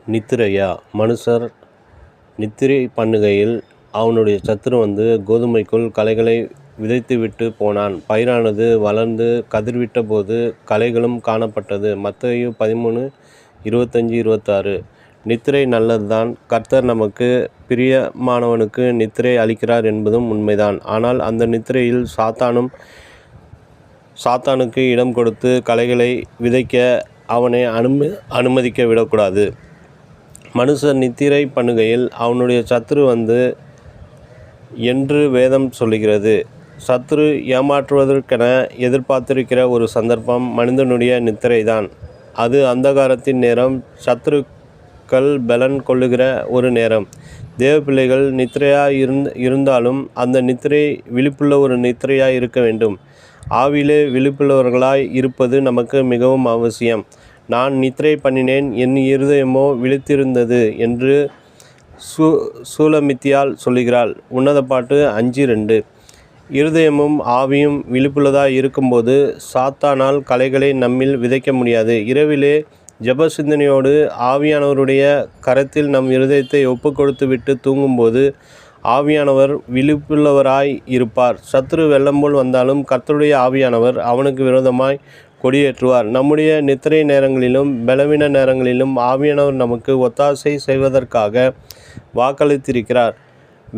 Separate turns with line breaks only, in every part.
நித்திரையா மனுஷர் நித்திரை பண்ணுகையில் அவனுடைய சத்துரு வந்து கோதுமைக்குள் களைகளை விதைத்துவிட்டு போனான். பயிரானது வளர்ந்து கதிர்விட்ட போது களைகளும் காணப்பட்டது. மத்தேயு 13:25-26. நித்திரை நல்லதுதான். கர்த்தர் நமக்கு பிரியமானவனுக்கு நித்திரை அளிக்கிறார் என்பதும் உண்மைதான். ஆனால் அந்த நித்திரையில் சாத்தானுக்கு இடம் கொடுத்து களைகளை விதைக்க அவனை அனுமதிக்க விடக்கூடாது. மனுஷர் நித்திரை பண்ணுகையில் அவனுடைய சத்துரு வந்து என்று வேதம் சொல்லுகிறது. சத்துரு ஏமாற்றுவதற்கென எதிர்பார்த்திருக்கிற ஒரு சந்தர்ப்பம் மனிதனுடைய நித்திரைதான். அது அந்தகாரத்தின் நேரம், சத்துருக்கள் பலன் கொள்ளுகிற ஒரு நேரம். தேவ பிள்ளைகள் இருந்தாலும் அந்த நித்திரை விழிப்புள்ள ஒரு நித்திரையாய் இருக்க வேண்டும். ஆவியிலே விழிப்புள்ளவர்களாய் இருப்பது நமக்கு மிகவும் அவசியம். நான் நித்திரை பண்ணினேன், என் இருதயமோ விழித்திருந்தது என்று சூலமித்தியால் சொல்லுகிறாள். உன்னத பாட்டு 5:2. இருதயமும் ஆவியும் விழிப்புள்ளதாய் இருக்கும்போது சாத்தானால் களைகளை நம்மில் விதைக்க முடியாது. இரவிலே ஜெப சிந்தனையோடு ஆவியானவருடைய கரத்தில் நம் இருதயத்தை ஒப்பு கொடுத்து விட்டு தூங்கும்போது ஆவியானவர் விழிப்புள்ளவராய் இருப்பார். சத்துரு வெள்ளம் போல் வந்தாலும் கர்த்தருடைய ஆவியானவர் அவனுக்கு விரோதமாய் கொடியேற்றுவார். நம்முடைய நித்திரை நேரங்களிலும் பலவீன நேரங்களிலும் ஆவியானவர் நமக்கு ஒத்தாசை செய்வதற்காக வாக்களித்திருக்கிறார்.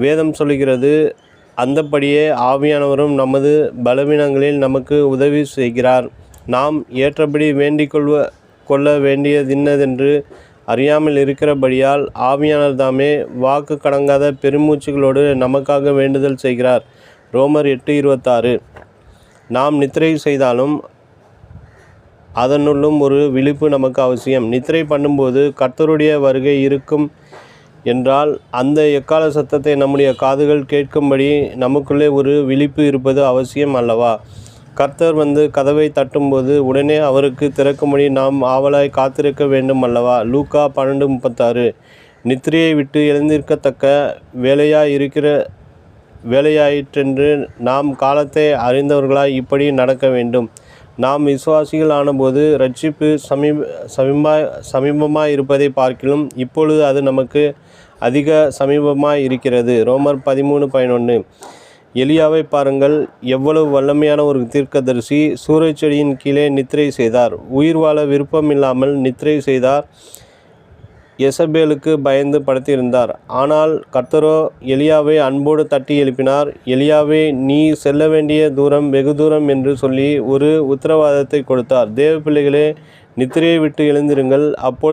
வேதம் சொல்கிறது, அந்தப்படியே ஆவியானவரும் நமது பலவீனங்களில் நமக்கு உதவி செய்கிறார். நாம் ஏற்றபடி வேண்டிக் கொள்ள வேண்டியதின்னதென்று அறியாமல் இருக்கிறபடியால் ஆவியானவர் தாமே வாக்கு கடங்காத பெருமூச்சுகளோடு நமக்காக வேண்டுதல் செய்கிறார். ரோமர் 8:26. நாம் நித்திரை செய்தாலும் அதனுள்ளும் ஒரு விழிப்பு நமக்கு அவசியம். நித்திரை பண்ணும்போது கர்த்தருடைய வருகை இருக்கும் என்றால் அந்த எக்கால சத்தத்தை நம்முடைய காதுகள் கேட்கும்படி நமக்குள்ளே ஒரு விழிப்பு இருப்பது அவசியம் அல்லவா? கர்த்தர் வந்து கதவை தட்டும்போது உடனே அவருக்கு திறக்கும்படி நாம் ஆவலாய் காத்திருக்க வேண்டும் அல்லவா? லூக்கா 12:36. நித்திரையை விட்டு எழுந்திருக்கத்தக்க வேலையாயிற்றென்று நாம் காலத்தை அறிந்தவர்களாய் இப்படி நடக்க வேண்டும். நாம் விசுவாசிகள் ஆனபோது இரட்சிப்பு சமீபமாய் இருப்பதை பார்க்கிலும் இப்பொழுது அது நமக்கு அதிக சமீபமாய் இருக்கிறது. ரோமர் 13:11. எலியாவை பாருங்கள், எவ்வளவு வல்லமையான ஒரு தீர்க்கதரிசி. சூறைச்செடியின் கீழே நித்திரை செய்தார். உயிர் வாழ விருப்பமில்லாமல் நித்திரை செய்தார். எசபேலுக்கு பயந்து படுத்திருந்தார். ஆனால் கர்த்தரோ எலியாவை அன்போடு தட்டி எழுப்பினார். எலியாவே, நீ செல்ல வேண்டிய தூரம் வெகு தூரம் என்று சொல்லி ஒரு உத்தரவாதத்தை கொடுத்தார். தேவ பிள்ளைகளே, நித்திரையை விட்டு எழுந்திருங்கள். அப்பொழுது